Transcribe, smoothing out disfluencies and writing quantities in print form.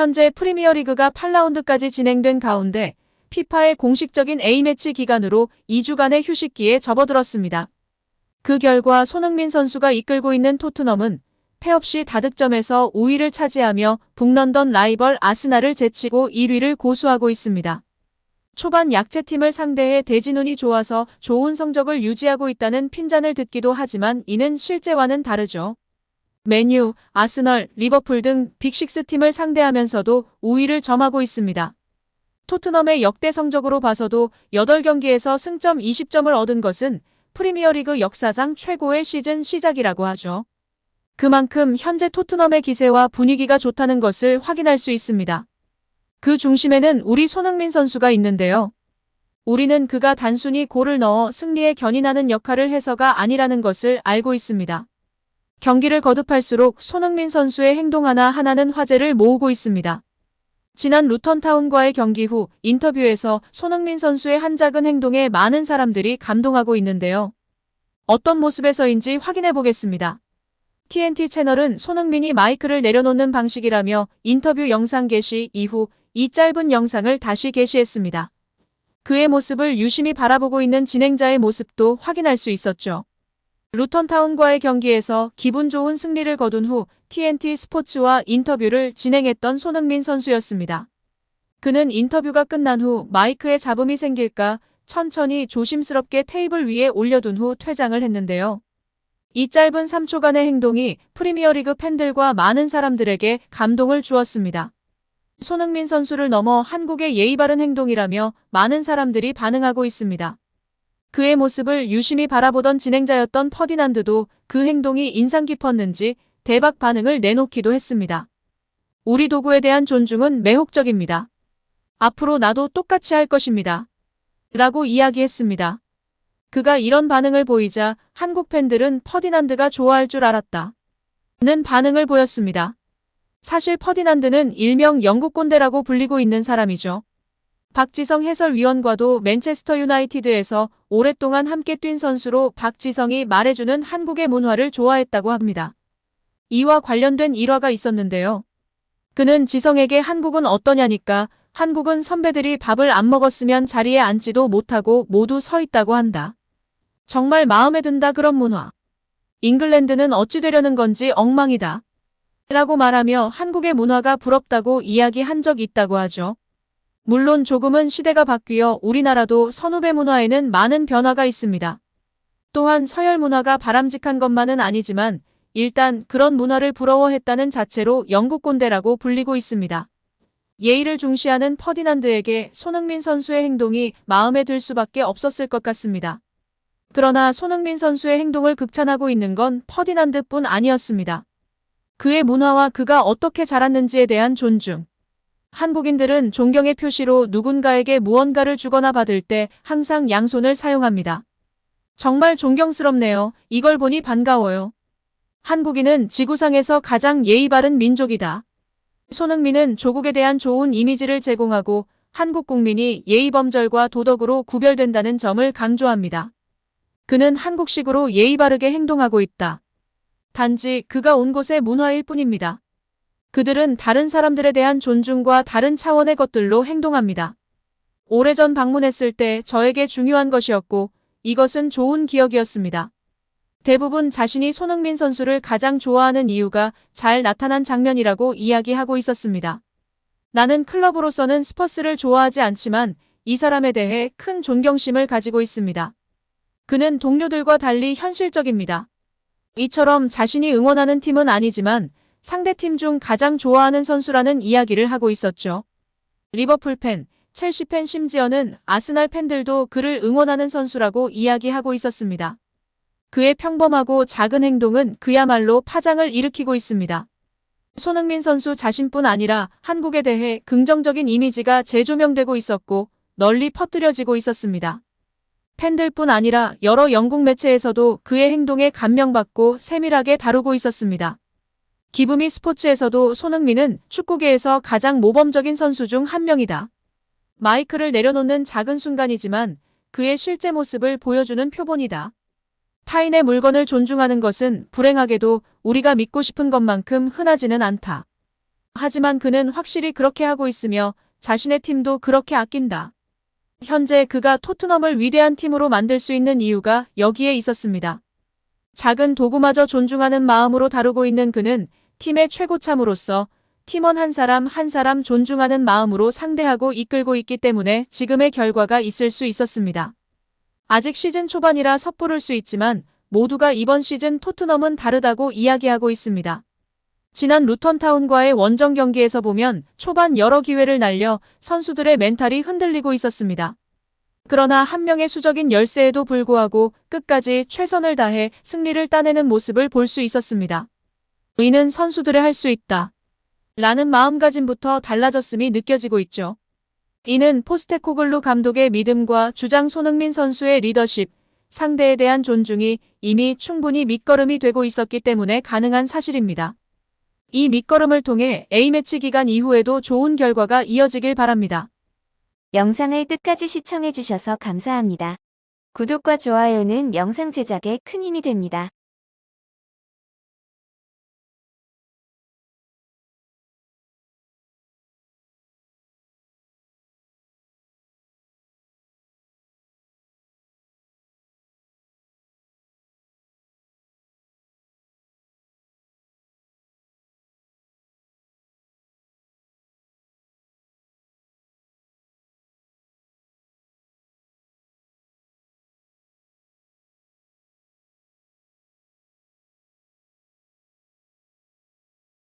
현재 프리미어리그가 8라운드까지 진행된 가운데 피파의 공식적인 A매치 기간으로 2주간의 휴식기에 접어들었습니다. 그 결과 손흥민 선수가 이끌고 있는 토트넘은 패 없이 다득점에서 5위를 차지하며 북런던 라이벌 아스날을 제치고 1위를 고수하고 있습니다. 초반 약체팀을 상대해 대진운이 좋아서 좋은 성적을 유지하고 있다는 핀잔을 듣기도 하지만 이는 실제와는 다르죠. 맨유, 아스널, 리버풀 등 빅식스 팀을 상대하면서도 5위를 점하고 있습니다. 토트넘의 역대 성적으로 봐서도 8경기에서 승점 20점을 얻은 것은 프리미어리그 역사상 최고의 시즌 시작이라고 하죠. 그만큼 현재 토트넘의 기세와 분위기가 좋다는 것을 확인할 수 있습니다. 그 중심에는 우리 손흥민 선수가 있는데요. 우리는 그가 단순히 골을 넣어 승리에 견인하는 역할을 해서가 아니라는 것을 알고 있습니다. 경기를 거듭할수록 손흥민 선수의 행동 하나하나는 화제를 모으고 있습니다. 지난 루턴타운과의 경기 후 인터뷰에서 손흥민 선수의 한 작은 행동에 많은 사람들이 감동하고 있는데요. 어떤 모습에서인지 확인해 보겠습니다. TNT 채널은 손흥민이 마이크를 내려놓는 방식이라며 인터뷰 영상 게시 이후 이 짧은 영상을 다시 게시했습니다. 그의 모습을 유심히 바라보고 있는 진행자의 모습도 확인할 수 있었죠. 루턴타운과의 경기에서 기분 좋은 승리를 거둔 후 TNT 스포츠와 인터뷰를 진행했던 손흥민 선수였습니다. 그는 인터뷰가 끝난 후 마이크에 잡음이 생길까 천천히 조심스럽게 테이블 위에 올려둔 후 퇴장을 했는데요. 이 짧은 3초간의 행동이 프리미어리그 팬들과 많은 사람들에게 감동을 주었습니다. 손흥민 선수를 넘어 한국의 예의 바른 행동이라며 많은 사람들이 반응하고 있습니다. 그의 모습을 유심히 바라보던 진행자였던 퍼디난드도 그 행동이 인상 깊었는지 대박 반응을 내놓기도 했습니다. 우리 도구에 대한 존중은 매혹적입니다. 앞으로 나도 똑같이 할 것입니다. 라고 이야기했습니다. 그가 이런 반응을 보이자 한국 팬들은 퍼디난드가 좋아할 줄 알았다. 는 반응을 보였습니다. 사실 퍼디난드는 일명 영국 꼰대라고 불리고 있는 사람이죠. 박지성 해설위원과도 맨체스터 유나이티드에서 오랫동안 함께 뛴 선수로 박지성이 말해주는 한국의 문화를 좋아했다고 합니다. 이와 관련된 일화가 있었는데요. 그는 지성에게 한국은 어떠냐니까 한국은 선배들이 밥을 안 먹었으면 자리에 앉지도 못하고 모두 서 있다고 한다. 정말 마음에 든다 그런 문화. 잉글랜드는 어찌 되려는 건지 엉망이다. 라고 말하며 한국의 문화가 부럽다고 이야기한 적 있다고 하죠. 물론 조금은 시대가 바뀌어 우리나라도 선후배 문화에는 많은 변화가 있습니다. 또한 서열 문화가 바람직한 것만은 아니지만 일단 그런 문화를 부러워했다는 자체로 영국 꼰대라고 불리고 있습니다. 예의를 중시하는 퍼디난드에게 손흥민 선수의 행동이 마음에 들 수밖에 없었을 것 같습니다. 그러나 손흥민 선수의 행동을 극찬하고 있는 건 퍼디난드뿐 아니었습니다. 그의 문화와 그가 어떻게 자랐는지에 대한 존중. 한국인들은 존경의 표시로 누군가에게 무언가를 주거나 받을 때 항상 양손을 사용합니다. 정말 존경스럽네요. 이걸 보니 반가워요. 한국인은 지구상에서 가장 예의 바른 민족이다. 손흥민은 조국에 대한 좋은 이미지를 제공하고 한국 국민이 예의범절과 도덕으로 구별된다는 점을 강조합니다. 그는 한국식으로 예의 바르게 행동하고 있다. 단지 그가 온 곳의 문화일 뿐입니다. 그들은 다른 사람들에 대한 존중과 다른 차원의 것들로 행동합니다. 오래전 방문했을 때 저에게 중요한 것이었고 이것은 좋은 기억이었습니다. 대부분 자신이 손흥민 선수를 가장 좋아하는 이유가 잘 나타난 장면이라고 이야기하고 있었습니다. 나는 클럽으로서는 스퍼스를 좋아하지 않지만 이 사람에 대해 큰 존경심을 가지고 있습니다. 그는 동료들과 달리 현실적입니다. 이처럼 자신이 응원하는 팀은 아니지만 상대팀 중 가장 좋아하는 선수라는 이야기를 하고 있었죠. 리버풀 팬, 첼시 팬 심지어는 아스날 팬들도 그를 응원하는 선수라고 이야기하고 있었습니다. 그의 평범하고 작은 행동은 그야말로 파장을 일으키고 있습니다. 손흥민 선수 자신뿐 아니라 한국에 대해 긍정적인 이미지가 재조명되고 있었고 널리 퍼뜨려지고 있었습니다. 팬들뿐 아니라 여러 영국 매체에서도 그의 행동에 감명받고 세밀하게 다루고 있었습니다. 기브미 스포츠에서도 손흥민은 축구계에서 가장 모범적인 선수 중 한 명이다. 마이크를 내려놓는 작은 순간이지만 그의 실제 모습을 보여주는 표본이다. 타인의 물건을 존중하는 것은 불행하게도 우리가 믿고 싶은 것만큼 흔하지는 않다. 하지만 그는 확실히 그렇게 하고 있으며 자신의 팀도 그렇게 아낀다. 현재 그가 토트넘을 위대한 팀으로 만들 수 있는 이유가 여기에 있었습니다. 작은 도구마저 존중하는 마음으로 다루고 있는 그는 팀의 최고참으로서 팀원 한 사람 한 사람 존중하는 마음으로 상대하고 이끌고 있기 때문에 지금의 결과가 있을 수 있었습니다. 아직 시즌 초반이라 섣부를 수 있지만 모두가 이번 시즌 토트넘은 다르다고 이야기하고 있습니다. 지난 루턴타운과의 원정 경기에서 보면 초반 여러 기회를 날려 선수들의 멘탈이 흔들리고 있었습니다. 그러나 한 명의 수적인 열세에도 불구하고 끝까지 최선을 다해 승리를 따내는 모습을 볼 수 있었습니다. 이는 선수들의 할 수 있다 라는 마음가짐부터 달라졌음이 느껴지고 있죠. 이는 포스테코글루 감독의 믿음과 주장 손흥민 선수의 리더십, 상대에 대한 존중이 이미 충분히 밑거름이 되고 있었기 때문에 가능한 사실입니다. 이 밑거름을 통해 A매치 기간 이후에도 좋은 결과가 이어지길 바랍니다. 영상을 끝까지 시청해주셔서 감사합니다. 구독과 좋아요는 영상 제작에 큰 힘이 됩니다.